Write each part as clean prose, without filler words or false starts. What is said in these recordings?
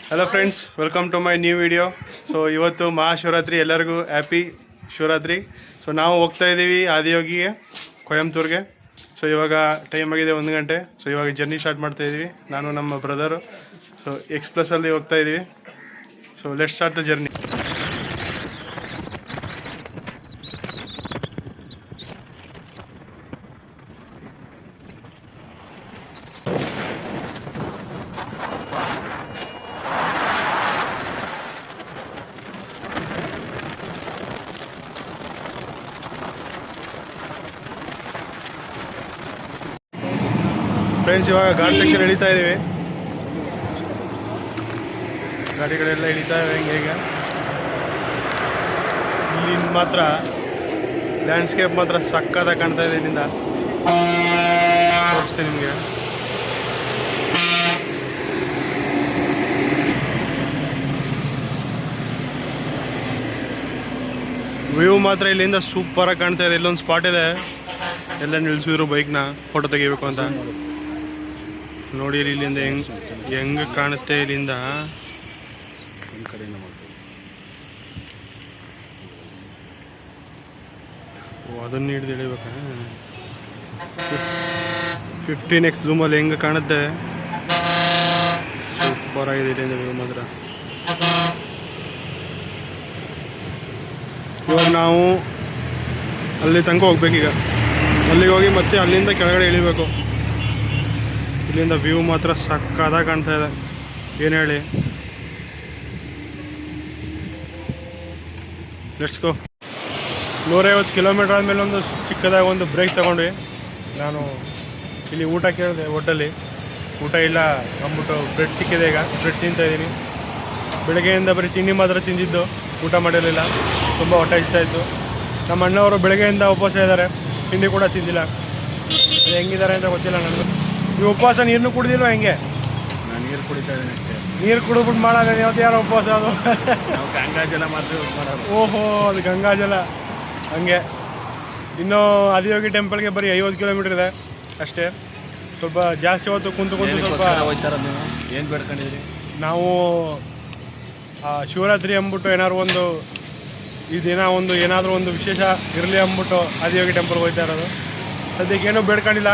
Hello friends, welcome to my new video. So ಇವತ್ತು ಮಹಾಶಿವರಾತ್ರಿ, ಎಲ್ಲರಿಗೂ happy Shivaratri. So ನಾವು ಹೋಗ್ತಾ ಇದ್ದೀವಿ ಆದಿಯೋಗಿಗೆ, ಕೊಯಂಬತ್ತೂರಿಗೆ. ಸೊ ಇವಾಗ ಟೈಮ್ ಆಗಿದೆ 1 ಗಂಟೆ. ಸೊ ಇವಾಗ ಜರ್ನಿ ಸ್ಟಾರ್ಟ್ ಮಾಡ್ತಾ ಇದ್ದೀವಿ, ನಾನು ನಮ್ಮ ಬ್ರದರು. ಸೊ ಎಕ್ಸ್ಪ್ರೆಸ್ಸಲ್ಲಿ ಹೋಗ್ತಾ ಇದ್ದೀವಿ. So let's start the journey. Friends, ಇವಾಗ ಘಾಟ್ ಸೆಕ್ಷನ್ ಇಳಿತಾ ಇದ್ದೀವಿ. ಗಾಡಿಗಳೆಲ್ಲ ಇಳಿತಾ ಇವೆ ಹೇಗೆ. ಇಲ್ಲಿ ಮಾತ್ರ ಲ್ಯಾಂಡ್ಸ್ಕೇಪ್ ಮಾತ್ರ ಸಕ್ಕತ್ತಾಗಿ ಕಾಣ್ತಾ ಇದೆ. ಇಲ್ಲಿಂದ ತೋರಿಸ್ತೀನಿ ನಿಮಗೆ. ವ್ಯೂ ಮಾತ್ರ ಇಲ್ಲಿಂದ ಸೂಪರಾಗಿ ಕಾಣ್ತಾ ಇದೆ. ಇಲ್ಲೊಂದು ಸ್ಪಾಟ್ ಇದೆ, ಎಲ್ಲ ನಿಲ್ಸಿದ್ರು ಬೈಕ್ನ ಫೋಟೋ ತೆಗಿಬೇಕು ಅಂತ. ನೋಡಿ ಇಲ್ಲಿಂದ ಹೆಂಗೆ ಕಾಣುತ್ತೆ. ಇಲ್ಲಿಂದ ಅದನ್ನು ಹಿಡಿದು ಇಳಿಬೇಕಾ? 15x ಝೂಮಲ್ಲಿ ಹೆಂಗೆ ಕಾಣುತ್ತೆ. ಸೂಪರ್ ಆಗಿದೆ ಇಲ್ಲಿಂದ ವ್ಯೂ ಮಾತ್ರ. ಇವಾಗ ನಾವು ಅಲ್ಲಿ ತನಕ ಹೋಗ್ಬೇಕೀಗ. ಅಲ್ಲಿಗೆ ಹೋಗಿ ಮತ್ತೆ ಅಲ್ಲಿಂದ ಕೆಳಗಡೆ ಇಳಿಬೇಕು. ಇಲ್ಲಿಂದ ವ್ಯೂ ಮಾತ್ರ ಸಕ್ಕತ್ತಾಗಿ ಕಾಣ್ತಾ ಇದೆ, ಏನು ಹೇಳಿ. Let's go. 150 ಕಿಲೋಮೀಟರ್ ಆದಮೇಲೆ ಒಂದು ಚಿಕ್ಕದಾಗಿ ಒಂದು ಬ್ರೇಕ್ ತಗೊಂಡ್ವಿ. ನಾನು ಇಲ್ಲಿ ಊಟ ಕೇಳಿದೆ ಹೋಟೆಲ್ಲಿ, ಊಟ ಇಲ್ಲ ಅಂದ್ಬಿಟ್ಟು ಬ್ರೆಡ್ ಸಿಕ್ಕಿದೆ. ಈಗ ಬ್ರೆಡ್ ತಿಂತಾಯಿದ್ದೀನಿ. ಬೆಳಗ್ಗೆಯಿಂದ ಬರೀ ತಿಂಡಿ ಮಾತ್ರ ತಿಂದಿದ್ದು, ಊಟ ಮಾಡಿರಲಿಲ್ಲ. ತುಂಬ ಹೊಟ್ಟೆ ಇಷ್ಟ ಆಯಿತು. ನಮ್ಮ ಅಣ್ಣವರು ಬೆಳಗ್ಗೆಯಿಂದ ಉಪವಾಸ ಇದ್ದಾರೆ, ತಿಂಡಿ ಕೂಡ ತಿಂದಿಲ್ಲ. ಅದು ಹೆಂಗಿದ್ದಾರೆ ಅಂತ ಗೊತ್ತಿಲ್ಲ ನನಗೆ. ನೀವು ಉಪವಾಸ ನೀರನ್ನು ಕುಡಿದಿಲ್ವ? ಹೆಂಗೆ? ನಾನು ನೀರು ಕುಡಿತಾ ಇದ್ದೀನಿ ಅಷ್ಟೇ. ನೀರು ಕುಡಿದ್ಬಿಟ್ಟು ಮಾಡೋದು ಯಾವತ್ತು ಯಾರೋ ಉಪವಾಸ? ಅದು ನಾವು ಗಂಗಾಜಲ ಮಾತ್ರ ಯೂಸ್ ಮಾಡೋದು. ಓಹೋ, ಅದು ಗಂಗಾಜಲ. ಹಂಗೆ. ಇನ್ನೂ ಆದಿಯೋಗಿ ಟೆಂಪಲ್ಗೆ ಬರೀ 50 ಕಿಲೋಮೀಟ್ರ್ ಇದೆ ಅಷ್ಟೇ. ಸ್ವಲ್ಪ ಜಾಸ್ತಿ ಹೊತ್ತು ಕುಂತು ಸ್ವಲ್ಪ ಹೋಗ್ತಾರ. ನೀವು ಏನು ಬೇಡ್ಕೊಂಡಿದ್ರಿ? ನಾವು ಶಿವರಾತ್ರಿ ಅಂದ್ಬಿಟ್ಟು ಈ ದಿನ ಏನಾದರೂ ಒಂದು ವಿಶೇಷ ಇರಲಿ ಅಂದ್ಬಿಟ್ಟು ಆದಿಯೋಗಿ ಟೆಂಪಲ್ಗೆ ಹೋಗ್ತಾ ಇರೋದು. ಸದ್ಯಕ್ಕೆ ಏನೂ ಬೇಡ್ಕೊಂಡಿಲ್ಲ.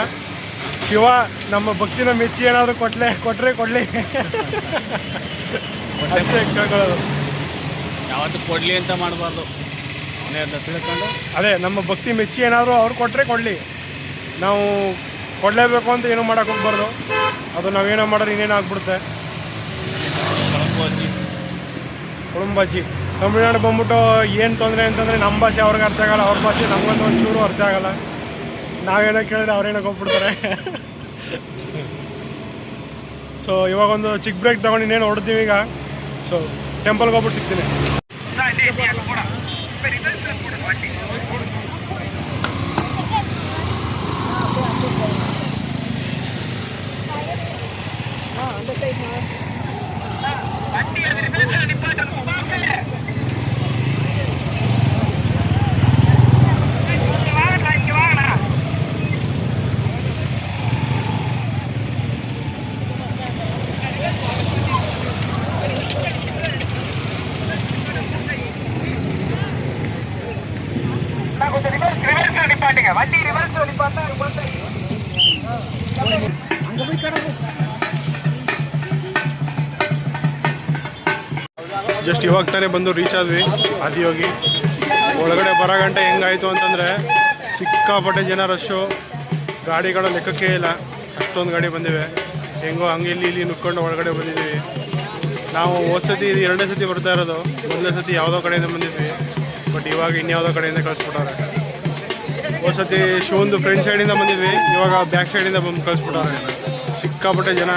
ಶಿವ ನಮ್ಮ ಭಕ್ತಿನ ಮೆಚ್ಚಿ ಏನಾದರೂ ಕೊಟ್ಟರೆ ಕೊಡಲಿ ಅಷ್ಟೇ ಕೇಳ್ಕೊಳ್ಳೋದು. ಯಾವತ್ತು ಕೊಡಲಿ ಅಂತ ಮಾಡಬಾರ್ದು, ತಿಳ್ಕೊಂಡು. ಅದೇ, ನಮ್ಮ ಭಕ್ತಿ ಮೆಚ್ಚಿ ಏನಾದರೂ ಅವ್ರು ಕೊಟ್ಟರೆ ಕೊಡಲಿ. ನಾವು ಕೊಡಲೇಬೇಕು ಅಂತ ಏನೂ ಮಾಡೋಕೆ ಹೋಗ್ಬಾರ್ದು. ಅದು ನಾವೇನೋ ಮಾಡೋರು ಇನ್ನೇನು ಆಗ್ಬಿಡುತ್ತೆ. ಕುಳುಂಬಜ್ಜಿ ತಮಿಳ್ನಾಡು ಬಂದ್ಬಿಟ್ಟು ಏನು ತೊಂದರೆ ಅಂತಂದರೆ, ನಮ್ಮ ಭಾಷೆ ಅವ್ರಿಗೆ ಅರ್ಥ ಆಗಲ್ಲ, ಅವ್ರ ಭಾಷೆ ನಮಗೊಂದು ಒಂಚೂರು ಅರ್ಥ ಆಗಲ್ಲ. ನಾವೇನೋ ಕೇಳಿದ್ರೆ ಅವ್ರೇನೋ ಹೋಗ್ಬಿಡ್ತಾರೆ. ಸೊ ಇವಾಗೊಂದು ಚಿಕ್ಕ ಬ್ರೇಕ್ ತೊಗೊಂಡು ಇನ್ನೇನು ಹೊಡ್ತೀವಿ ಈಗ. ಸೊ ಟೆಂಪಲ್ಗೆ ಹೋಗ್ಬಿಟ್ಟು ಸಿಗ್ತೀನಿ. ಜಸ್ಟ್ ಇವಾಗ ತಾನೇ ಬಂದು ರೀಚ್ ಆದ್ವಿ ಆದಿಯೋಗಿ. ಒಳಗಡೆ ಬರೋ ಗಂಟೆ ಹೆಂಗಾಯಿತು ಅಂತಂದರೆ, ಸಿಕ್ಕಾಪಟ್ಟೆ ಜನ, ರಶ್ಶು, ಗಾಡಿಗಳ ಲೆಕ್ಕಕ್ಕೆ ಇಲ್ಲ. ಅಷ್ಟೊಂದು ಗಾಡಿ ಬಂದಿವೆ. ಹೆಂಗೋ ಹಂಗೆ ಇಲ್ಲಿ ನುಕ್ಕೊಂಡು ಒಳಗಡೆ ಬಂದಿದ್ದೀವಿ. ನಾವು ಹೋದ್ಸತಿ 2ನೇ ಸತಿ ಬರ್ತಾ ಇರೋದು. 1ನೇ ಸತಿ ಯಾವುದೋ ಕಡೆಯಿಂದ ಬಂದಿದ್ವಿ, ಬಟ್ ಇವಾಗ ಇನ್ಯಾವುದೋ ಕಡೆಯಿಂದ ಕಳಿಸ್ಬಿಟ್ಟವ್ರೆ. ಹೋದ್ಸತಿ ಶಿವಂದು ಫ್ರಂಟ್ ಸೈಡಿಂದ ಬಂದಿದ್ವಿ, ಇವಾಗ ಬ್ಯಾಕ್ ಸೈಡಿಂದ ಬಂದು ಕಳಿಸ್ಬಿಟ್ಟವ್ರೆ. ಸಿಕ್ಕಾಪಟ್ಟೆ ಜನ.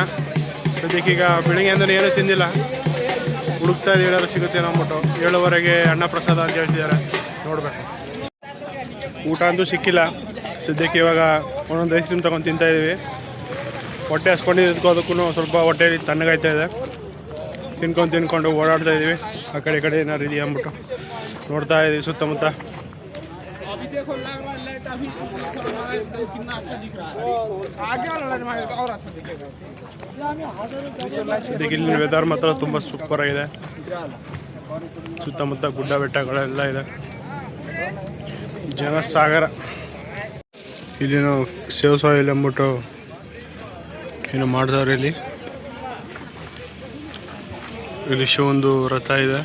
ಸದ್ಯಕ್ಕೀಗ ಬೆಳಿಗ್ಗೆ ಅಂದರೆ ಏನೂ ತಿಂದಿಲ್ಲ, ಹುಡುಕ್ತಾ ಇದ್ದೀವಿ ಏನಾದ್ರು ಸಿಗುತ್ತೆ ಅಂದ್ಬಿಟ್ಟು. 7:15ಗೆ ಅನ್ನ ಪ್ರಸಾದ ಅಂತ ಹೇಳ್ತಿದ್ದಾರೆ, ನೋಡಬೇಕು. ಊಟ ಅಂತೂ ಸಿಕ್ಕಿಲ್ಲ ಸದ್ಯಕ್ಕೆ. ಇವಾಗ ಒಂದೊಂದು ಐಸ್ ಕ್ರೀಮ್ ತೊಗೊಂಡು ತಿಂತಾಯಿದ್ದೀವಿ. ಹೊಟ್ಟೆ ಹಸ್ಕೊಂಡಿದ್ದಕ್ಕೂ ಅದಕ್ಕೂ ಸ್ವಲ್ಪ ಹೊಟ್ಟೆಯಲ್ಲಿ ತಣ್ಣಗಾಯ್ತಾ ಇದೆ. ತಿನ್ಕೊಂಡು ಓಡಾಡ್ತಾ ಇದ್ದೀವಿ. ಆ ಕಡೆ ಏನಾದ್ರು ಇದೆಯಾ ಅಂದ್ಬಿಟ್ಟು ನೋಡ್ತಾ ಇದ್ದೀವಿ ಸುತ್ತಮುತ್ತ. कितना अच्छा दिख रहा है। आगे वाला और अच्छा दिखेगा। ಇದಕ್ಕೆ ಇಲ್ಲಿನ ವೆದರ್ ಮಾತ್ರ ತುಂಬ ಸೂಪರ್ ಆಗಿದೆ. ಸುತ್ತಮುತ್ತ ಗುಡ್ಡ ಬೆಟ್ಟಗಳೆಲ್ಲ ಇದೆ, ಜನಸಾಗರ. ಇಲ್ಲೇನೋ ಸೇವ್ ಸಾಯಿಲ್ ಅಂದ್ಬಿಟ್ಟು ಏನೋ ಮಾಡ್ದವ್ರೆ. ಇಲ್ಲಿ ಶಿವೊಂದು ರಥ ಇದೆ.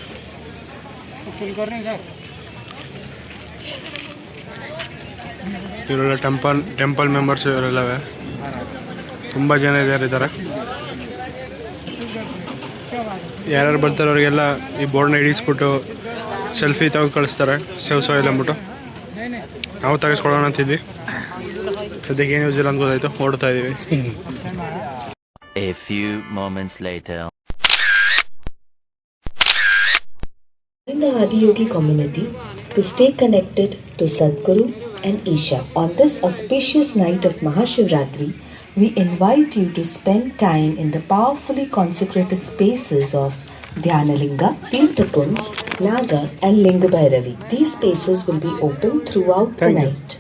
ಇವರೆಲ್ಲ ಟೆಂಪಲ್ ಮೆಂಬರ್ಸ್ ಇವರೆಲ್ಲವೇ, ತುಂಬ ಜನ ಇದ್ದಾರೆ. ಯಾರ್ಯಾರು ಬರ್ತಾರೆ ಅವರಿಗೆಲ್ಲ ಈ ಬೋರ್ಡ್ನ ಹಿಡಿಸ್ಬಿಟ್ಟು ಸೆಲ್ಫಿ ತೆಗೆದು ಕಳಿಸ್ತಾರೆ, ಸೇವ್ ಸಾಯಿಲ್ ಅಂದ್ಬಿಟ್ಟು. ನಾವು ತೆಗೆಸ್ಕೊಳ್ಳೋಣ ಅಂತಿದ್ವಿ, ಸದ್ಯಕ್ಕೆ ಏನು ಯೂಸ್ ಇಲ್ಲ ಅಂತ ಗೊತ್ತಾಯ್ತು, ಓಡ್ತಾ ಇದ್ದೀವಿ. A few moments later. In the Adiyogi community to stay connected to Sadhguru and Isha. On this auspicious night of Mahashivratri, we invite you to spend time in the powerfully consecrated spaces of Dhyanalinga, Tirthakunds, Naga and Linga Bhairavi. These spaces will be open throughout the night.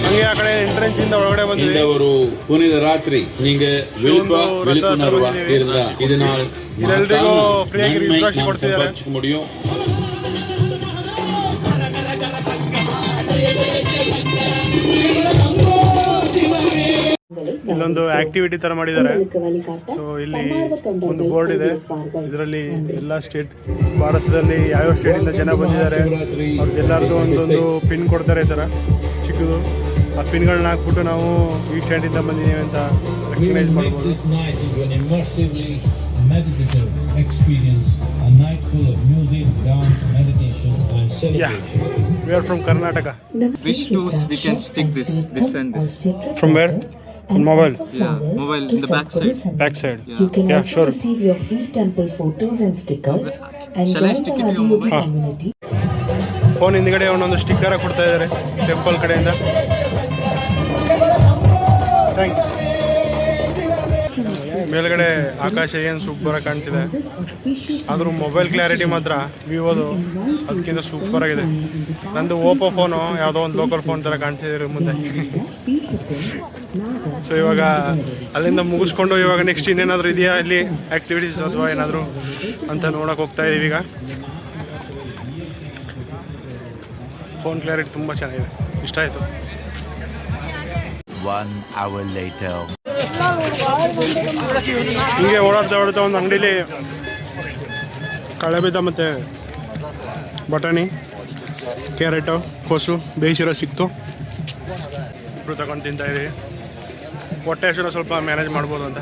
ಹಂಗೆ ಆ ಕಡೆ entrance ಇಂದ ಒಳಗಡೆ இந்த ಬಂದಿದೆ. ஒரு புனித ராத்திரி நீங்க விழிப்புணர்வா இருந்தா இதனால் ಇದೆಲ್ಲರಿಗೂ ಫ್ರೀಯಾಗಿ நன்மை ರಿಫ್ರೆಶ್ நாம் ಕೊಡ್ತಿದ್ದಾರೆ. சம்பாதிக்க முடியும். ಇಲ್ಲೊಂದು ಆಕ್ಟಿವಿಟಿ ತರ ಮಾಡಿದ್ದಾರೆ. ಸೊ ಇಲ್ಲಿ ಒಂದು ಬೋರ್ಡ್ ಇದೆ, ಇದರಲ್ಲಿ ಎಲ್ಲ ಸ್ಟೇಟ್, ಭಾರತದಲ್ಲಿ ಯಾವ್ಯಾವ ಸ್ಟೇಟಿಂದ ಜನ ಬಂದಿದ್ದಾರೆ ಅವ್ರಿಗೆಲ್ಲರಿಗೂ ಒಂದೊಂದು ಪಿನ್ ಕೊಡ್ತಾರೆ, ಈ ಥರ ಚಿಕ್ಕದು. ಆ ಪಿನ್ಗಳನ್ನ ಹಾಕ್ಬಿಟ್ಟು ನಾವು ಈ ಸ್ಟೇಟಿಂದ ಬಂದಿದ್ದೀವಿ ಅಂತ ರೆಕಗ್ನೈಸ್ ಮಾಡ್ಬೋದು. This night into an immersively meditative experience, a night full of music, dance, meditation and celebration. We are from Karnataka. Which tools we can stick this and this? From where? From mobile? Yeah, mobile in the back side. Back side. You can Yeah, also sure. receive your free temple photos and stickers and Shall I join stick the it to your Adiyogi mobile? community. Phone ಹಿಂದ್ಗಡೆ ಒಂದೊಂದು sticker ಕೊಡ್ತಾ ಇದ್ದಾರೆ temple ಕಡೆಯಿಂದ. Thank you. ಮೇಲ್ಗಡೆ ಆಕಾಶ ಏನು ಸೂಪರಾಗಿ ಕಾಣ್ತಿದೆ, ಆದರೂ ಮೊಬೈಲ್ ಕ್ಲಾರಿಟಿ ಮಾತ್ರ ವಿವೋದು ಅದಕ್ಕಿಂತ ಸೂಪರ್ ಆಗಿದೆ. ನಂದು ಓಪೋ ಫೋನು ಯಾವುದೋ ಒಂದು ಲೋಕಲ್ ಫೋನ್ ಥರ ಕಾಣ್ತಿದ್ದೀರಿ ಮುಂದೆ. ಸೊ ಇವಾಗ ಅಲ್ಲಿಂದ ಮುಗಿಸ್ಕೊಂಡು ಇವಾಗ ನೆಕ್ಸ್ಟ್ ಇನ್ನೇನಾದರೂ ಇದೆಯಾ ಇಲ್ಲಿ ಆ್ಯಕ್ಟಿವಿಟೀಸ್ ಅಥವಾ ಏನಾದರೂ ಅಂತ ನೋಡೋಕೆ ಹೋಗ್ತಾ ಇದ್ದೀವಿ. ಈಗ ಫೋನ್ ಕ್ಲಾರಿಟಿ ತುಂಬ ಚೆನ್ನಾಗಿದೆ, ಇಷ್ಟ ಆಯಿತು. 1 hour later. ಹೀಗೆ ಓಡಾಡ್ತಾ ಒಂದು ಅಂಗಡೀಲಿ ಕಳೆಬೀಜ ಮತ್ತು ಬಟಾಣಿ, ಕ್ಯಾರೆಟು, ಕೋಸು ಬೇಯಿಸಿರೋ ಸಿಕ್ತು. ಇಬ್ಬರು ತಗೊಂಡು ತಿಂತಾಯಿದ್ದೀವಿ. ಹೊಟ್ಟೆ ಹಸಿರು ಸ್ವಲ್ಪ ಮ್ಯಾನೇಜ್ ಮಾಡ್ಬೋದು ಅಂತ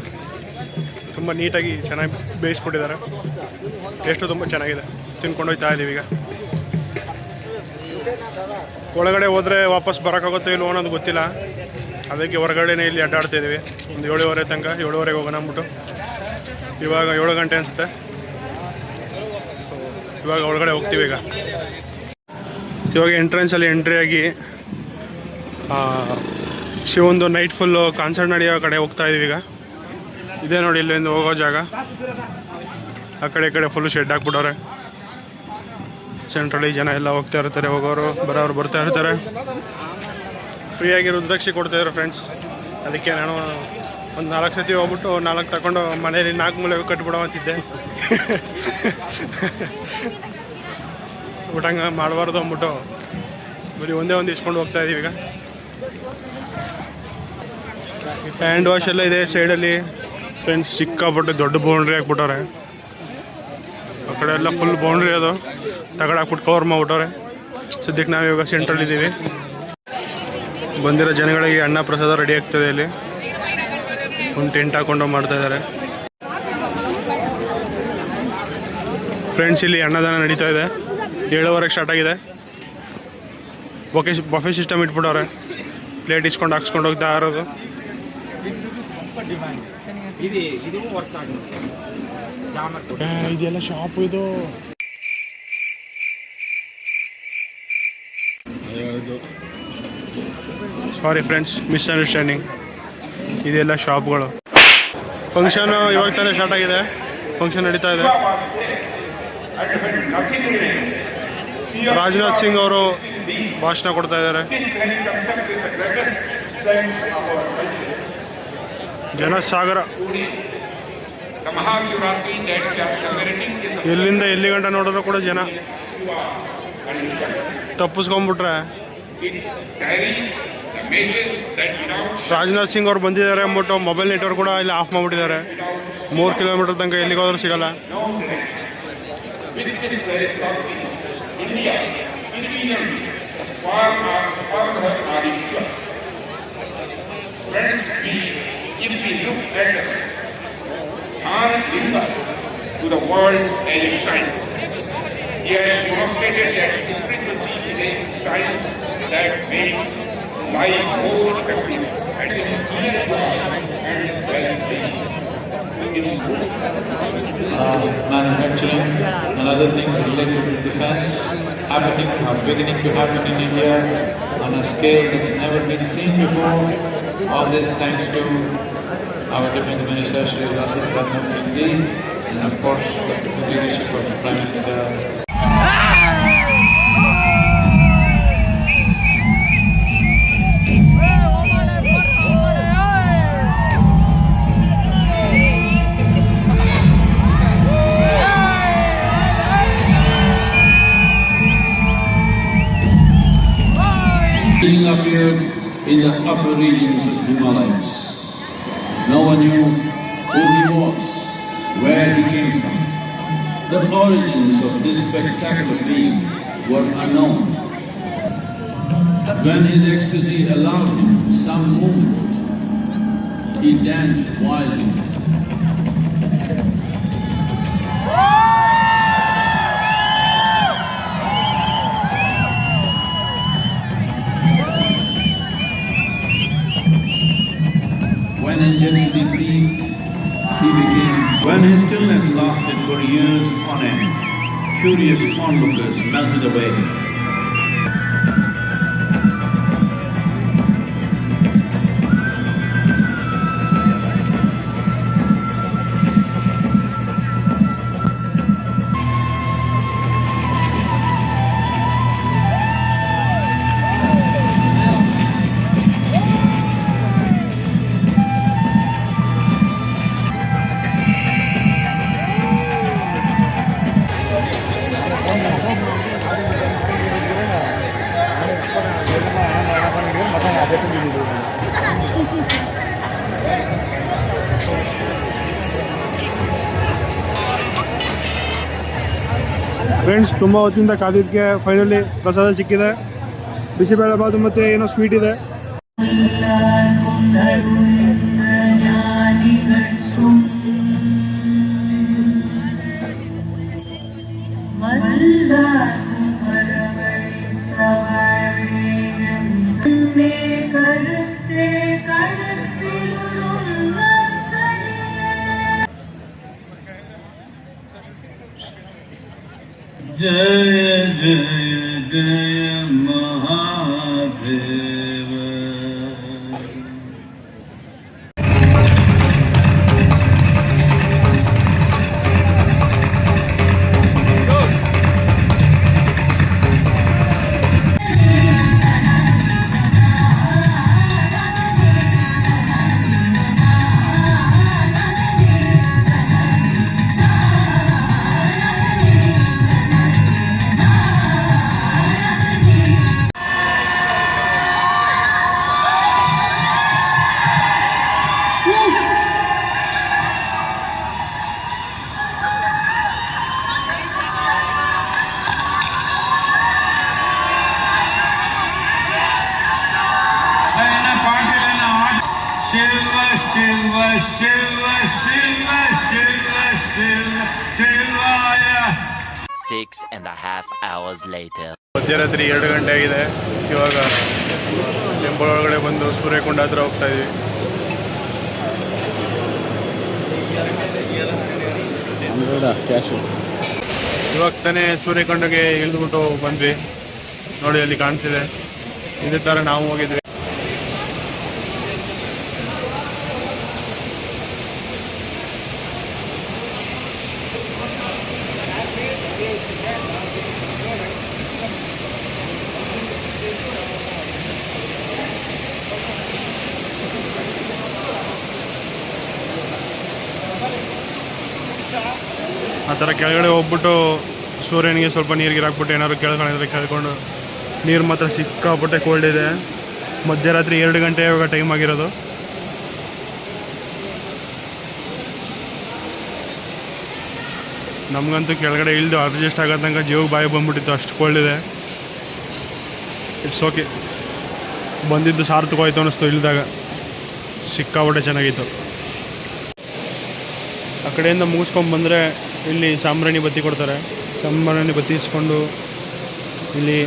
ತುಂಬ ನೀಟಾಗಿ ಚೆನ್ನಾಗಿ ಬೇಯಿಸ್ಬಿಟ್ಟಿದ್ದಾರೆ. ಟೇಸ್ಟು ತುಂಬ ಚೆನ್ನಾಗಿದೆ, ತಿನ್ಕೊಂಡು ಹೋಗ್ತಾ ಇದ್ದೀವಿ. ಈಗ ಒಳಗಡೆ ಹೋದರೆ ವಾಪಸ್ ಬರೋಕ್ಕಾಗುತ್ತೋ ಇಲ್ವೋ ಅನ್ನೋದು ಗೊತ್ತಿಲ್ಲ, ಅದಕ್ಕೆ ಹೊರಗಡೆನೇ ಇಲ್ಲಿ ಅಡ್ಡಾಡ್ತಿದ್ದೀವಿ. ಒಂದು 7:30 ತನಕ, 7:30 ಹೋಗೋಣ ಅಂದ್ಬಿಟ್ಟು. ಇವಾಗ 7 ಗಂಟೆ ಅನಿಸುತ್ತೆ. ಇವಾಗ ಒಳಗಡೆ ಹೋಗ್ತೀವಿ. ಇವಾಗ ಎಂಟ್ರೆನ್ಸಲ್ಲಿ ಎಂಟ್ರಿ ಆಗಿ ಶಿವೊಂದು ನೈಟ್ ಫುಲ್ಲು ಕಾನ್ಸರ್ಟ್ ನಡೆಯೋ ಕಡೆ ಹೋಗ್ತಾ ಇದ್ದೀವಿ. ಈಗ ಇದೇ ನೋಡಿ ಇಲ್ಲಿಂದ ಹೋಗೋ ಜಾಗ. ಆ ಕಡೆ ಈ ಕಡೆ ಫುಲ್ಲು ಶೆಡ್ ಹಾಕ್ಬಿಟ್ಟವ್ರೆ. ಸೆಂಟ್ರಲ್ಲಿ ಜನ ಎಲ್ಲ ಹೋಗ್ತಾ ಇರ್ತಾರೆ, ಹೋಗೋರು ಬರೋರು ಬರ್ತಾ ಇರ್ತಾರೆ. ಫ್ರೀಯಾಗಿ ರುದ್ರಾಕ್ಷಿ ಕೊಡ್ತಾಯಿದ್ರು ಫ್ರೆಂಡ್ಸ್. ಅದಕ್ಕೆ ನಾನು ಒಂದು 4 ಸತಿ ಹೋಗ್ಬಿಟ್ಟು 4 ತಗೊಂಡು ಮನೇಲಿ 4 ಮೂಲೆ ಕಟ್ಬಿಡೋ ಅಂತಿದ್ದೆ. ಊಟಂಗೆ ಮಾಡಬಾರ್ದು ಅಂದ್ಬಿಟ್ಟು ಬರೀ ಒಂದೇ ಇಸ್ಕೊಂಡು ಹೋಗ್ತಾ ಇದ್ದೀವಿ. ಈಗ ಹ್ಯಾಂಡ್ ವಾಶ್ ಎಲ್ಲ ಇದೆ ಸೈಡಲ್ಲಿ ಫ್ರೆಂಡ್ಸ್. ಸಿಕ್ಕಾಪಟ್ಟೆ ದೊಡ್ಡ ಬೌಂಡ್ರಿ ಹಾಕ್ಬಿಟ್ಟವ್ರೆ. ಆ ಕಡೆ ಎಲ್ಲ ಫುಲ್ ಬೌಂಡ್ರಿ ಅದು ಹಾಕ್ಬಿಟ್ಟು ಕವರ್ ಮಾಡ್ಬಿಟ್ಟವ್ರೆ. ಸದ್ಯಕ್ಕೆ ನಾವು ಇವಾಗ ಸೆಂಟ್ರಲ್ಲಿದ್ದೀವಿ. ಬಂದಿರೋ ಜನಗಳಿಗೆ ಅನ್ನ ಪ್ರಸಾದ ರೆಡಿ ಆಗ್ತದೆ. ಇಲ್ಲಿ ಒಂದು ಟೆಂಟ್ ಹಾಕೊಂಡು ಮಾಡ್ತಾಯಿದ್ದಾರೆ ಫ್ರೆಂಡ್ಸ್. ಇಲ್ಲಿ ಅನ್ನದಾನ ನಡೀತಾ ಇದೆ. 7:30 ಸ್ಟಾರ್ಟ್ ಆಗಿದೆ. Buffet system ಇಟ್ಬಿಟ್ಟವ್ರೆ. ಪ್ಲೇಟ್ ಇಸ್ಕೊಂಡು ಹಾಕ್ಸ್ಕೊಂಡು ಹೋಗ್ತಾ ಇರೋದು. ಇದೆಲ್ಲ ಶಾಪು ಇದು. Sorry friends, misunderstanding. ಇದೆಲ್ಲ ಶಾಪ್ಗಳು. ಫಂಕ್ಷನ್ ಇವಾಗ ತಾನೇ ಸ್ಟಾರ್ಟ್ ಆಗಿದೆ. ಫಂಕ್ಷನ್ ನಡೀತಾ ಇದೆ. ರಾಜನಾಥ್ ಸಿಂಗ್ ಅವರು ಭಾಷಣ ಕೊಡ್ತಾ ಇದ್ದಾರೆ. ಜನಸಾಗರ. ಎಲ್ಲಿಂದ ಎಲ್ಲಿ ಗಂಟ ನೋಡಿದ್ರು ಕೂಡ ಜನ. ತಪ್ಪಿಸ್ಕೊಂಡ್ಬಿಟ್ರೆ ರಾಜನಾಥ್ ಸಿಂಗ್ ಅವ್ರು ಬಂದಿದ್ದಾರೆ ಅಂದ್ಬಿಟ್ಟು ಮೊಬೈಲ್ ನೆಟ್ವರ್ಕ್ ಕೂಡ ಇಲ್ಲಿ ಆಫ್ ಮಾಡಿಬಿಟ್ಟಿದ್ದಾರೆ. 3 ಕಿಲೋಮೀಟರ್ ತನಕ ಎಲ್ಲಿಗೋದ್ರೂ ಸಿಗಲ್ಲ. To the world as a science. He has demonstrated that frequency is a science that makes life more effective and easier to and well-being. Manufacturing and other things related to defense are beginning to happen in India on a scale that's never been seen before. All this thanks to our Defence Minister Shri Rajnath Singh Ji, and of course the leadership of Prime Minister. He appeared in the upper regions of Himalayas. No one knew who he was, where he came from. The origins of this spectacular being were unknown. When his ecstasy allowed him some movement, he danced wildly. When intensity peaked, when his stillness lasted for years on end, curious onlookers melted away. Friends, ತುಂಬ ಹೊತ್ತಿಂದ ಕಾದಿದ್ದಕ್ಕೆ finally ಪ್ರಸಾದ ಸಿಕ್ಕಿದೆ. ಬಿಸಿಬೇಳೆಬಾತು ಮತ್ತು ಏನೋ sweet ಇದೆ. जय जय जय Mahadev. Shiva, Shiva, Shiva, Shiva, Shiva, Shivaya. 6.5 hours later. ಮಧ್ಯರಾತ್ರಿ 2 ಗಂಟೆ ಆಗಿದೆ. ಇವಾಗ ಟೆಂಪಲ್ ಒಳಗಡೆ ಬಂದು ಸೂರ್ಯಕೊಂಡ ಹತ್ರ ಹೋಗ್ತಾ ಇದ್ದೀವಿ. ಇವಾಗ ತಾನೇ ಸೂರ್ಯಕೊಂಡಗೆ ಇಳಿದ್ಬಿಟ್ಟು ಬಂದ್ವಿ. ನೋಡಿ ಅಲ್ಲಿ ಕಾಣ್ತಿದೆ. ಇದೇ ಥರ ನಾವು ಹೋಗಿದ್ವಿ. ಆ ಥರ ಕೆಳಗಡೆ ಹೋಗ್ಬಿಟ್ಟು ಸೂರ್ಯನಿಗೆ ಸ್ವಲ್ಪ ನೀರಿಗೆ ಹಾಕ್ಬಿಟ್ಟು ಏನಾದ್ರು ಕೆಳಗಡೆ ಕೆಳ್ಕೊಂಡು ನೀರು ಮಾತ್ರ ಸಿಕ್ಕಾಪಟ್ಟೆ ಕೋಲ್ಡ್ ಇದೆ. ಮಧ್ಯರಾತ್ರಿ 2 ಗಂಟೆ ಇವಾಗ ಟೈಮ್ ಆಗಿರೋದು. ನಮಗಂತೂ ಕೆಳಗಡೆ ಇಳಿದು ಅಡ್ಜಸ್ಟ್ ಆಗೋ ತನಕ ಜೀವಕ್ಕೆ ಬಾಯಿ ಬಂದ್ಬಿಟ್ಟಿತ್ತು, ಅಷ್ಟು ಕೋಲ್ಡ್ ಇದೆ. ಇಟ್ಸ್ ಓಕೆ, ಬಂದಿದ್ದು ಸಾರ್ಥಕವಾಯಿತು ಅನ್ನಿಸ್ತು. ಇಳಿದಾಗ ಸಿಕ್ಕಾಪಟ್ಟೆ ಚೆನ್ನಾಗಿತ್ತು. ಆ ಕಡೆಯಿಂದ ಮುಗಿಸ್ಕೊಂಡು ಬಂದರೆ ಇಲ್ಲಿ ಸಾಂಬ್ರಾಣಿ ಬತ್ತಿ ಕೊಡ್ತಾರೆ. ಸಾಂಬ್ರಾಣಿ ಬತ್ತಿ ಇಸ್ಕೊಂಡು ಇಲ್ಲಿ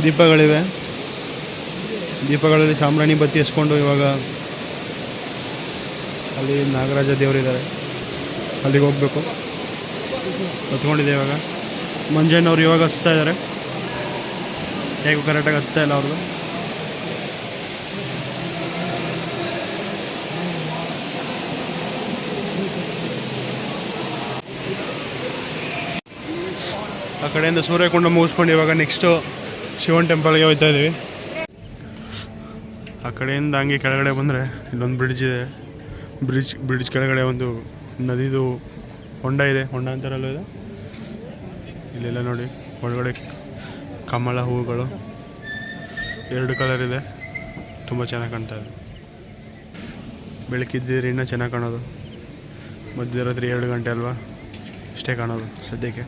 ದೀಪಗಳಿವೆ. ದೀಪಗಳಲ್ಲಿ ಸಾಂಬ್ರಾಣಿ ಬತ್ತಿ ಇಸ್ಕೊಂಡು ಇವಾಗ ಅಲ್ಲಿ ನಾಗರಾಜ ದೇವರಿದ್ದಾರೆ, ಅಲ್ಲಿಗೆ ಹೋಗಬೇಕು. ಹತ್ಕೊಂಡಿದೆ ಇವಾಗ. ಮಂಜಣ್ಣವ್ರು ಇವಾಗ ಹಚ್ತಾ ಇದ್ದಾರೆ. ಹೇಗೂ ಕರೆಕ್ಟಾಗಿ ಹಚ್ತಾ ಇಲ್ಲ ಅವ್ರದ್ದು. ಆ ಕಡೆಯಿಂದ ಸೂರ್ಯಕುಂಡ ಮುಗಿಸ್ಕೊಂಡು ಇವಾಗ ನೆಕ್ಸ್ಟು ಶಿವನ್ ಟೆಂಪಲ್ಗೆ ಹೋಗ್ತಾ ಇದ್ದೀವಿ. ಆ ಕಡೆಯಿಂದ ಹಂಗೆ ಕೆಳಗಡೆ ಬಂದರೆ ಇಲ್ಲೊಂದು ಬ್ರಿಡ್ಜ್ ಇದೆ. ಬ್ರಿಡ್ಜ್ ಕೆಳಗಡೆ ಒಂದು ನದಿದು ಹೊಂಡ ಇದೆ. ಹೊಂಡ ಅಂತಾರಲ್ಲ ಇದೆ. ಇಲ್ಲೆಲ್ಲ ನೋಡಿ ಒಳಗಡೆ ಕಮಲ ಹೂವುಗಳು 2 ಕಲರ್ ಇದೆ. ತುಂಬ ಚೆನ್ನಾಗಿ ಕಾಣ್ತಾ ಇದೆ. ಬೆಳಕಿದ್ದಿದ್ರೆ ಇನ್ನೂ ಚೆನ್ನಾಗಿ ಕಾಣೋದು. ಮಧ್ಯರಾತ್ರಿ 2 ಗಂಟೆ ಅಲ್ವಾ, ಅಷ್ಟೇ ಕಾಣೋದು ಸದ್ಯಕ್ಕೆ.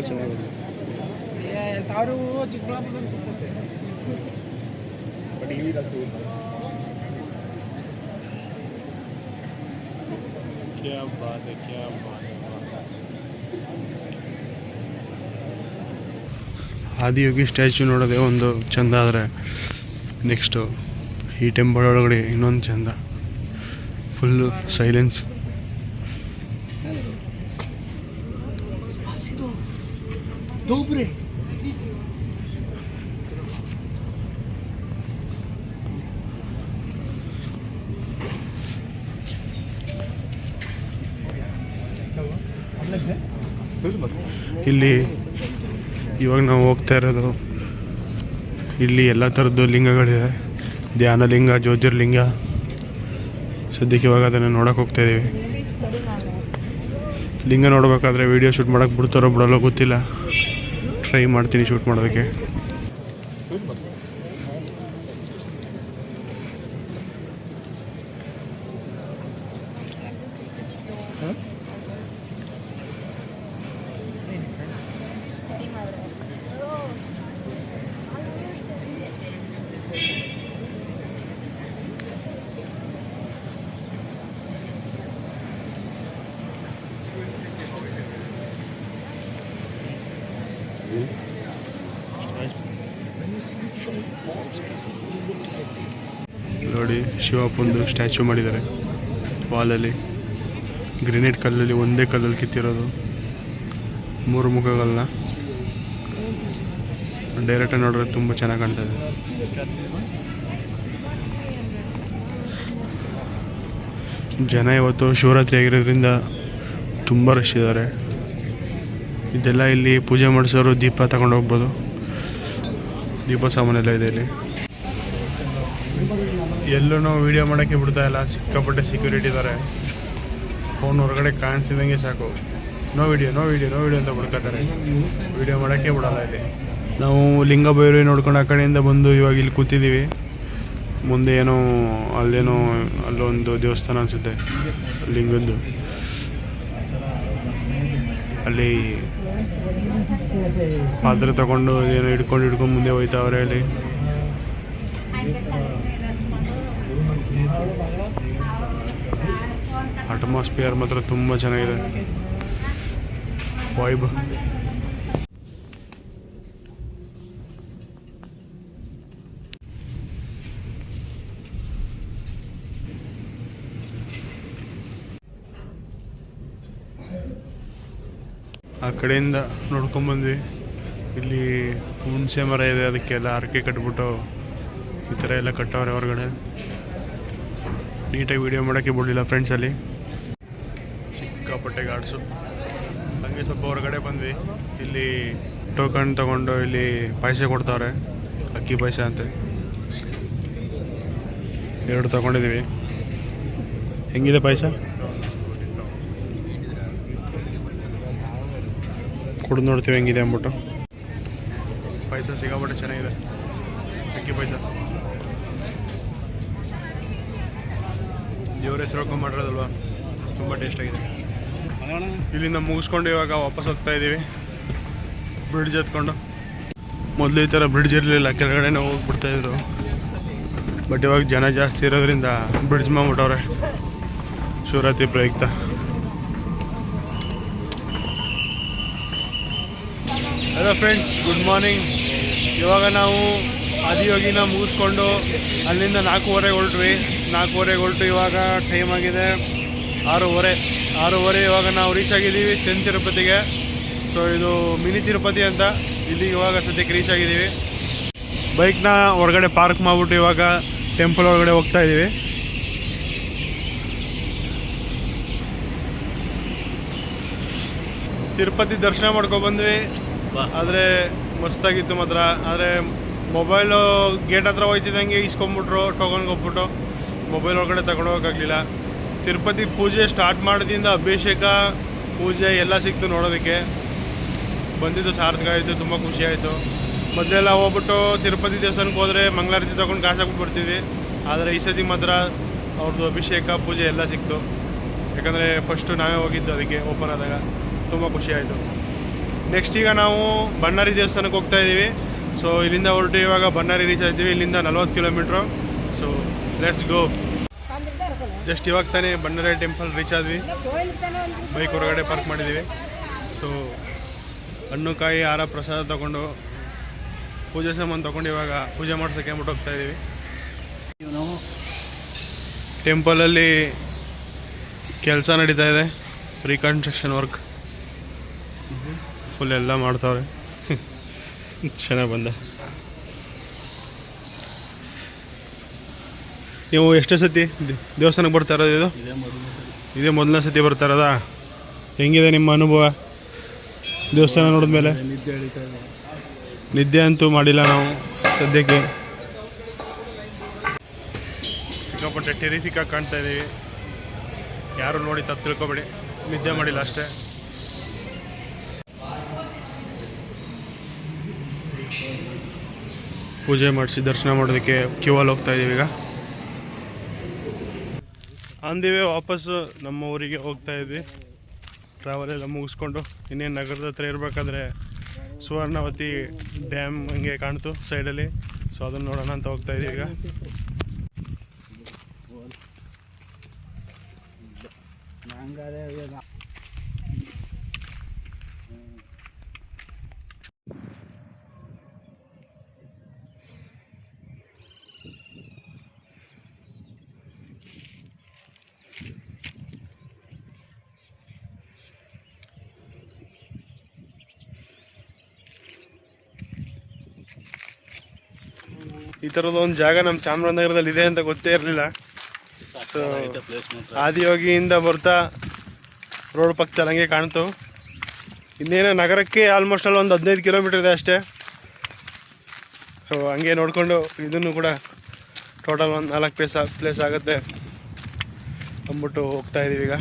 ಚೆನ್ನಾಗಿದೆ. ಆದಿಯೋಗಿ ಸ್ಟ್ಯಾಚ್ಯೂ ನೋಡೋದೇ ಒಂದು ಚೆಂದ, ಆದರೆ ನೆಕ್ಸ್ಟು ಈ ಟೆಂಪಲ್ ಒಳಗಡೆ ಇನ್ನೊಂದು ಚೆಂದ. Full silence. ಇಲ್ಲಿ ಇವಾಗ ನಾವು ಹೋಗ್ತಾ ಇರೋದು, ಇಲ್ಲಿ ಎಲ್ಲ ಥರದ್ದು ಲಿಂಗಗಳಿವೆ. ಧ್ಯಾನಲಿಂಗ, ಜ್ಯೋತಿರ್ಲಿಂಗ. ಸದ್ಯಕ್ಕೆ ಇವಾಗ ಅದನ್ನು ನೋಡೋಕೆ ಹೋಗ್ತಾ ಇದ್ದೀವಿ. ಲಿಂಗ ನೋಡಬೇಕಾದ್ರೆ ವೀಡಿಯೋ ಶೂಟ್ ಮಾಡೋಕ್ಕೆ ಬಿಡ್ತಾರೋ ಬಿಡೋಲ್ಲ ಗೊತ್ತಿಲ್ಲ. ಟ್ರೈ ಮಾಡ್ತೀನಿ ಶೂಟ್ ಮಾಡೋದಕ್ಕೆ. ನೋಡಿ ಶಿವಪ್ಪಂದು ಸ್ಟ್ಯಾಚ್ಯೂ ಮಾಡಿದ್ದಾರೆ ವಾಲಲ್ಲಿ. ಗ್ರೆನೇಟ್ ಕಲ್ಲಲ್ಲಿ, ಒಂದೇ ಕಲ್ಲಲ್ಲಿ ಕಿತ್ತಿರೋದು. 3 ಮುಖಗಳನ್ನ ಡೈರೆಕ್ಟಾಗಿ ನೋಡಿದ್ರೆ ತುಂಬ ಚೆನ್ನಾಗಿ ಕಾಣ್ತಾ ಇದೆ. ಜನ ಇವತ್ತು ಶಿವರಾತ್ರಿ ಆಗಿರೋದ್ರಿಂದ ತುಂಬ ರಶ್ ಇದ್ದಾರೆ. ಇದೆಲ್ಲ ಇಲ್ಲಿ ಪೂಜೆ ಮಾಡಿಸೋರು ದೀಪ ತಗೊಂಡು ಹೋಗ್ಬೋದು. ದೀಪ ಸಾಮಾನೆಲ್ಲ ಇದೆ ಇಲ್ಲಿ. ಎಲ್ಲೂ ನಾವು ವೀಡಿಯೋ ಮಾಡೋಕ್ಕೆ ಬಿಡ್ತಾ ಇಲ್ಲ, ಸಿಕ್ಕಾಪಟ್ಟೆ ಸೆಕ್ಯೂರಿಟಿ ಇದ್ದಾರೆ. ಫೋನ್ ಹೊರಗಡೆ ಕಾಣಿಸಿದಂಗೆ ಸಾಕು, ನೋ ವಿಡಿಯೋ ಅಂತ ಬಿಡ್ಕೊತಾರೆ. ವೀಡಿಯೋ ಮಾಡೋಕ್ಕೆ ಬಿಡಲ್ಲ ಇಲ್ಲಿ. ನಾವು ಲಿಂಗ ಭೈರವಿ ನೋಡ್ಕೊಂಡು ಆ ಕಡೆಯಿಂದ ಬಂದು ಇವಾಗ ಇಲ್ಲಿ ಕೂತಿದ್ದೀವಿ. ಮುಂದೆ ಏನೋ ಅಲ್ಲೊಂದು ದೇವಸ್ಥಾನ ಅನಿಸುತ್ತೆ ಲಿಂಗದ್ದು. ಅಲ್ಲಿ ಪಾತ್ರೆ ತಗೊಂಡು ಏನೋ ಹಿಡ್ಕೊಂಡು ಮುಂದೆ ಹೋಯ್ತಾವ್ರೆ. ಅಲ್ಲಿ ಅಟ್ಮಾಸ್ಫಿಯರ್ ಮಾತ್ರ ತುಂಬ ಚೆನ್ನಾಗಿದೆ, ವೈಬ್. ಆ ಕಡೆಯಿಂದ ನೋಡ್ಕೊಂಬಂದ್ವಿ. ಇಲ್ಲಿ ಹುಣಸೆ ಮರ ಇದೆ, ಅದಕ್ಕೆಲ್ಲ ಹರಕೆ ಕಟ್ಬಿಟ್ಟು ಈ ಥರ ಎಲ್ಲ ಕಟ್ಟವ್ರೆ ಹೊರಗಡೆ. ನೀಟಾಗಿ ವೀಡಿಯೋ ಮಾಡೋಕ್ಕೆ ಬಿಡಲಿಲ್ಲ ಫ್ರೆಂಡ್ಸಲ್ಲಿ, ಸಿಕ್ಕಾಪಟ್ಟೆ ಗಾಡ್ಸು. ಹಾಗೆ ಸ್ವಲ್ಪ ಹೊರಗಡೆ ಬಂದ್ವಿ. ಇಲ್ಲಿ ಟೋಕನ್ ತೊಗೊಂಡು ಇಲ್ಲಿ ಪಾಯಸ ಕೊಡ್ತಾವ್ರೆ. ಅಕ್ಕಿ ಪಾಯಸ ಅಂತೆ 2 ತಗೊಂಡಿದ್ದೀವಿ. ಹೆಂಗಿದೆ ಪಾಯಸ? ಕುಡಿದು ನೋಡ್ತೀವಿ ಹೆಂಗಿದೆ ಅಂದ್ಬಿಟ್ಟು. ಪಾಯಸ ಸಿಕ್ಕಾಪಟ್ಟೆ ಚೆನ್ನಾಗಿದೆ, ಅಕ್ಕಿ ಪಾಯಸ. ದೇವ್ರ ಹೆಸರು ಮಾಡಿರೋದಲ್ವ, ತುಂಬ ಟೇಸ್ಟಾಗಿದೆ. ಇಲ್ಲಿಂದ ಮುಗಿಸ್ಕೊಂಡು ಇವಾಗ ವಾಪಸ್ ಹೋಗ್ತಾ ಇದ್ದೀವಿ ಬ್ರಿಡ್ಜ್ ಹತ್ಕೊಂಡು. ಮೊದಲು ಈ ಥರ ಬ್ರಿಡ್ಜ್ ಇರಲಿಲ್ಲ, ಕೆಳಗಡೆ ನಾವು ಹೋಗ್ಬಿಡ್ತಾಯಿದ್ರು. ಬಟ್ ಇವಾಗ ಜನ ಜಾಸ್ತಿ ಇರೋದ್ರಿಂದ ಬ್ರಿಡ್ಜ್ ಮಾಡ್ಬಿಟ್ಟವ್ರೆ ಶಿವರಾತ್ರಿ ಪ್ರಯುಕ್ತ. Hello friends, good morning. ಇವಾಗ ನಾವು ಆದಿಯೋಗಿನ ಮುಗಿಸ್ಕೊಂಡು ಅಲ್ಲಿಂದ 4:15 ಹೊರಟ್ವಿ. 4:15 ಹೊರಟು ಇವಾಗ ಟೈಮ್ ಆಗಿದೆ 6:30. ಇವಾಗ ನಾವು ರೀಚ್ ಆಗಿದ್ದೀವಿ 10 ತಿರುಪತಿಗೆ. ಸೊ ಇದು ಮಿನಿ ತಿರುಪತಿ ಅಂತ. ಇಲ್ಲಿಗೆ ಇವಾಗ ಸದ್ಯಕ್ಕೆ ರೀಚ್ ಆಗಿದ್ದೀವಿ. ಬೈಕ್ನ ಹೊರಗಡೆ ಪಾರ್ಕ್ ಮಾಡಿಬಿಟ್ಟು ಇವಾಗ ಟೆಂಪಲ್ ಒಳಗಡೆ ಹೋಗ್ತಾ ಇದ್ದೀವಿ. ತಿರುಪತಿ ದರ್ಶನ ಮಾಡ್ಕೊಬಂದ್ವಿ, ಆದರೆ ಮಸ್ತಾಗಿತ್ತು ಮಾತ್ರ. ಆದರೆ ಮೊಬೈಲು ಗೇಟ್ ಹತ್ರ ಹೋಯ್ತಿದ್ದಂಗೆ ಇಸ್ಕೊಂಬಿಟ್ರು, ಟೋಕನ್ಗೆ ಹೋಗ್ಬಿಟ್ಟು ಮೊಬೈಲ್ ಒಳಗಡೆ ತಗೊಂಡೋಗೋಕ್ಕಾಗಲಿಲ್ಲ. ತಿರುಪತಿ ಪೂಜೆ ಸ್ಟಾರ್ಟ್ ಮಾಡೋದ್ರಿಂದ ಅಭಿಷೇಕ ಪೂಜೆ ಎಲ್ಲ ಸಿಕ್ತು ನೋಡೋದಕ್ಕೆ. ಬಂದಿದ್ದು ಸಾರ್ಥಕ ಆಯಿತು, ತುಂಬ ಖುಷಿ ಆಯಿತು. ಮೊದಲೆಲ್ಲ ಹೋಗ್ಬಿಟ್ಟು ತಿರುಪತಿ ದೇವಸ್ಥಾನಕ್ಕೆ ಹೋದರೆ ಮಂಗಳಾರತಿ ತೊಗೊಂಡು ಕಾಸು ಹಾಕ್ಬಿಟ್ಟು ಬರ್ತೀವಿ. ಆದರೆ ಈ ಸತಿ ಮಾತ್ರ ಅವ್ರದ್ದು ಅಭಿಷೇಕ ಪೂಜೆ ಎಲ್ಲ ಸಿಕ್ತು. ಯಾಕಂದರೆ ಫಸ್ಟು ನಾವೇ ಹೋಗಿದ್ದು, ಅದಕ್ಕೆ ಓಪನ್ ಆದಾಗ ತುಂಬ ಖುಷಿ ಆಯಿತು. ನೆಕ್ಸ್ಟ್ ಈಗ ನಾವು ಬಣ್ಣಾರಿ ದೇವಸ್ಥಾನಕ್ಕೆ ಹೋಗ್ತಾ ಇದ್ದೀವಿ. ಸೊ ಇಲ್ಲಿಂದ ಹೊರಟು ಇವಾಗ ಬಣ್ಣಾರಿ ರೀಚ್ ಆಗ್ತೀವಿ. ಇಲ್ಲಿಂದ 40 kilometre. So let's go. Just ಇವಾಗ ತಾನೇ ಬಣ್ಣಾರಿ ಟೆಂಪಲ್ ರೀಚ್ ಆದ್ವಿ. ಬೈಕ್ ಹೊರಗಡೆ ಪಾರ್ಕ್ ಮಾಡಿದ್ದೀವಿ. ಸೊ ಹಣ್ಣು ಕಾಯಿ ಹಾರ ಪ್ರಸಾದ ತೊಗೊಂಡು ಪೂಜೆ ಸಾಮಾನು ತೊಗೊಂಡು ಇವಾಗ ಪೂಜೆ ಮಾಡ್ಸೋಕ್ಕೆ ಅಂದ್ಬಿಟ್ಟು ಹೋಗ್ತಾ ಇದ್ದೀವಿ. ಟೆಂಪಲಲ್ಲಿ ಕೆಲಸ ನಡೀತಾ ಇದೆ, ರೀಕನ್ಸ್ಟ್ರಕ್ಷನ್ ವರ್ಕ್ ಫುಲ್ ಎಲ್ಲ ಮಾಡ್ತಾವ್ರೆ. ಚೆನ್ನಾಗಿ ಬಂದ. ನೀವು ಎಷ್ಟೇ ಸತಿ ದೇವಸ್ಥಾನಕ್ಕೆ ಬರ್ತಾ ಇರೋದು? ಇದೇ ಮೊದಲನೇ ಸತಿ ಬರ್ತಾ ಇರೋದಾ? ಹೆಂಗಿದೆ ನಿಮ್ಮ ಅನುಭವ ದೇವಸ್ಥಾನ ನೋಡಿದ್ಮೇಲೆ? ನಿದ್ದೆ ಅಂತೂ ಮಾಡಿಲ್ಲ ನಾವು ಸದ್ಯಕ್ಕೆ. ಸಿಕ್ಕಾಪಟ್ಟೆ ಟೆರಿಫಿಕಾಗಿ ಕಾಣ್ತಾ ಇದ್ದೀವಿ. ಯಾರು ನೋಡಿ ತಪ್ಪು ತಿಳ್ಕೊಬೇಡಿ, ನಿದ್ದೆ ಮಾಡಿಲ್ಲ ಅಷ್ಟೇ. ಪೂಜೆ ಮಾಡಿಸಿ ದರ್ಶನ ಮಾಡೋದಕ್ಕೆ ಕ್ಯೂವಲ್ಲಿ ಹೋಗ್ತಾ ಇದ್ದೀವಿ. ಈಗ ಅಂದಿವೆ ವಾಪಸ್ಸು ನಮ್ಮ ಊರಿಗೆ ಹೋಗ್ತಾ ಇದ್ವಿ. ಟ್ರಾವೆಲ್ ಎಲ್ಲ ಮುಗಿಸ್ಕೊಂಡು ಇನ್ನೇನು ನಗರದ ಹತ್ರ ಇರಬೇಕಾದ್ರೆ ಸುವರ್ಣವತಿ ಡ್ಯಾಮ್ ಹಂಗೆ ಕಾಣ್ತು ಸೈಡಲ್ಲಿ. ಸೊ ಅದನ್ನು ನೋಡೋಣ ಅಂತ ಹೋಗ್ತಾ ಇದ್ದೀವಿ ಈಗ. ಈ ಥರದ ಒಂದು ಜಾಗ ನಮ್ಮ ಚಾಮರಾಜನಗರದಲ್ಲಿ ಇದೆ ಅಂತ ಗೊತ್ತೇ ಇರಲಿಲ್ಲ. ಸೊ ಆದಿಯೋಗಿಯಿಂದ ಬರ್ತಾ ರೋಡ್ ಪಕ್ಕದಲ್ಲಿ ಹಂಗೆ ಕಾಣ್ತು. ಇನ್ನೇನು ನಗರಕ್ಕೆ ಆಲ್ಮೋಸ್ಟ್ ಅಲ್ಲಿ ಒಂದು 15 ಕಿಲೋಮೀಟರ್ ಇದೆ ಅಷ್ಟೇ. ಸೊ ಹಂಗೆ ನೋಡಿಕೊಂಡು ಇದನ್ನು ಕೂಡ ಟೋಟಲ್ ಒಂದು 4 ಪ್ಲೇಸ್ ಆಗುತ್ತೆ ಅಂದ್ಬಿಟ್ಟು ಹೋಗ್ತಾ ಇದ್ದೀವಿ ಈಗ.